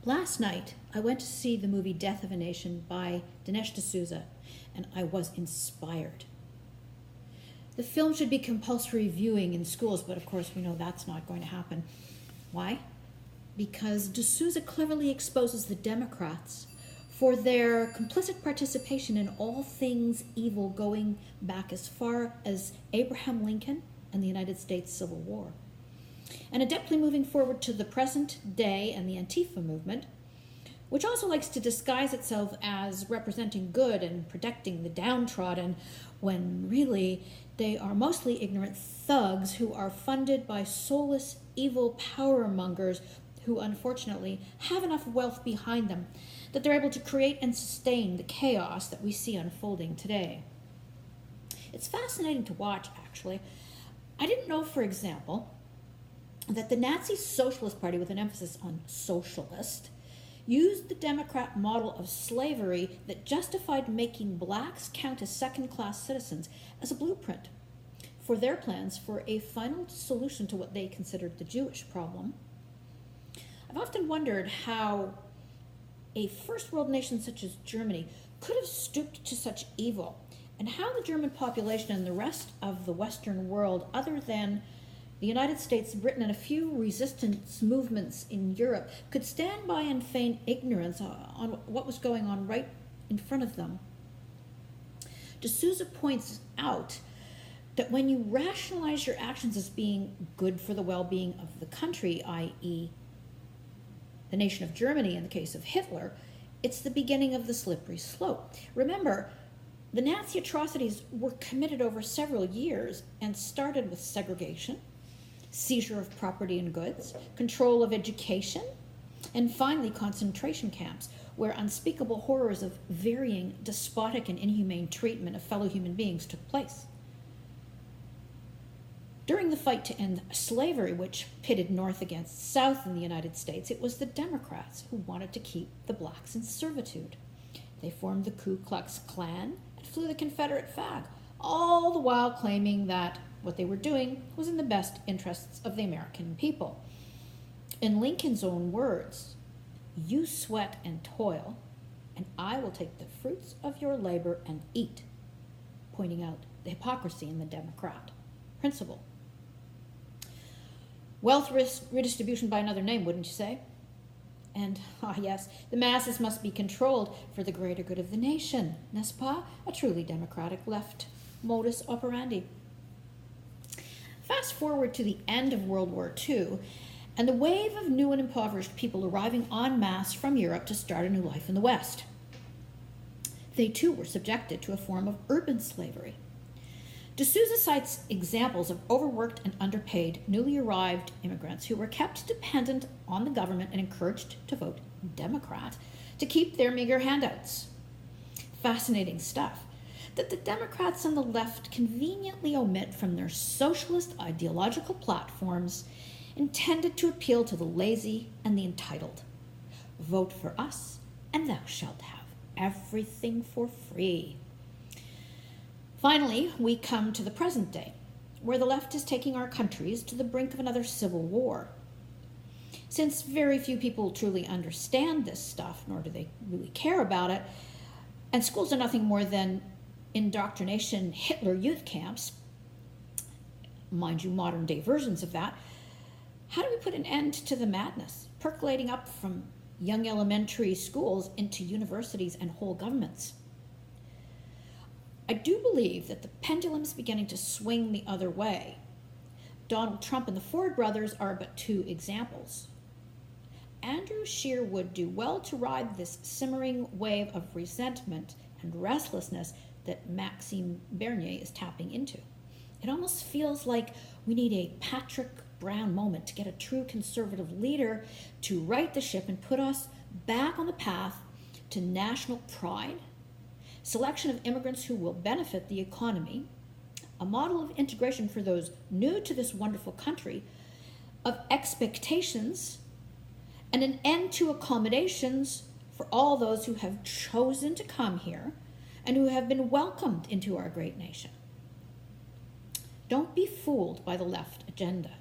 Last night, I went to see the movie Death of a Nation by Dinesh DSouza, and I was inspired. The film should be compulsory viewing in schools, but of course we know that's not going to happen. Why? Because DeSouza cleverly exposes the Democrats for their complicit participation in all things evil going back as far as Abraham Lincoln and the United States Civil War. And adeptly moving forward to the present day and the Antifa movement, which also likes to disguise itself as representing good and protecting the downtrodden, when really they are mostly ignorant thugs who are funded by soulless, evil power mongers who unfortunately have enough wealth behind them that they're able to create and sustain the chaos that we see unfolding today. It's fascinating to watch, actually. I didn't know, for example, that the Nazi Socialist Party, with an emphasis on socialist, used the Democrat model of slavery that justified making blacks count as second-class citizens as a blueprint for their plans for a final solution to what they considered the Jewish problem. I've often wondered how a first world nation such as Germany could have stooped to such evil, and how the German population and the rest of the Western world, other than the United States, Britain, and a few resistance movements in Europe, could stand by and feign ignorance on what was going on right in front of them. DeSouza points out that when you rationalize your actions as being good for the well-being of the country, i.e., the nation of Germany in the case of Hitler, it's the beginning of the slippery slope. Remember, the Nazi atrocities were committed over several years and started with segregation, seizure of property and goods, control of education, and finally concentration camps, where unspeakable horrors of varying despotic and inhumane treatment of fellow human beings took place. During the fight to end slavery, which pitted North against South in the United States, it was the Democrats who wanted to keep the blacks in servitude. They formed the Ku Klux Klan and flew the Confederate flag, all the while claiming that what they were doing was in the best interests of the American people. In Lincoln's own words, "You sweat and toil, and I will take the fruits of your labor and eat," pointing out the hypocrisy in the Democrat principle. Wealth redistribution by another name, wouldn't you say? And, yes, the masses must be controlled for the greater good of the nation, n'est-ce pas? A truly democratic left modus operandi. Fast forward to the end of World War II, and the wave of new and impoverished people arriving en masse from Europe to start a new life in the West. They too were subjected to a form of urban slavery. DeSouza cites examples of overworked and underpaid newly arrived immigrants who were kept dependent on the government and encouraged to vote Democrat to keep their meager handouts. Fascinating stuff that the Democrats and the left conveniently omit from their socialist ideological platforms intended to appeal to the lazy and the entitled. Vote for us, and thou shalt have everything for free. Finally, we come to the present day, where the left is taking our countries to the brink of another civil war. Since very few people truly understand this stuff, nor do they really care about it, and schools are nothing more than indoctrination Hitler youth camps, mind you, modern day versions of that, how do we put an end to the madness percolating up from young elementary schools into universities and whole governments? I do believe that the pendulum is beginning to swing the other way. Donald Trump and the Ford brothers are but two examples. Andrew Scheer would do well to ride this simmering wave of resentment and restlessness that Maxime Bernier is tapping into. It almost feels like we need a Patrick Brown moment to get a true conservative leader to right the ship and put us back on the path to national pride, selection of immigrants who will benefit the economy, a model of integration for those new to this wonderful country, of expectations, and an end to accommodations for all those who have chosen to come here and who have been welcomed into our great nation. Don't be fooled by the left agenda.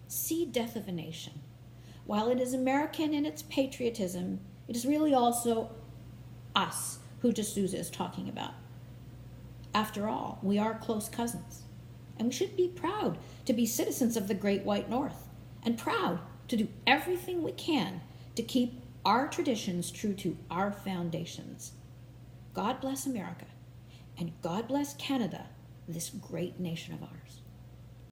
See Death of a Nation. while it is American in its patriotism, it is really also us who DSouza is talking about. After all, we are close cousins, and we should be proud to be citizens of the Great White North, and proud to do everything we can to keep our traditions true to our foundations. God bless America, and God bless Canada, this great nation of ours.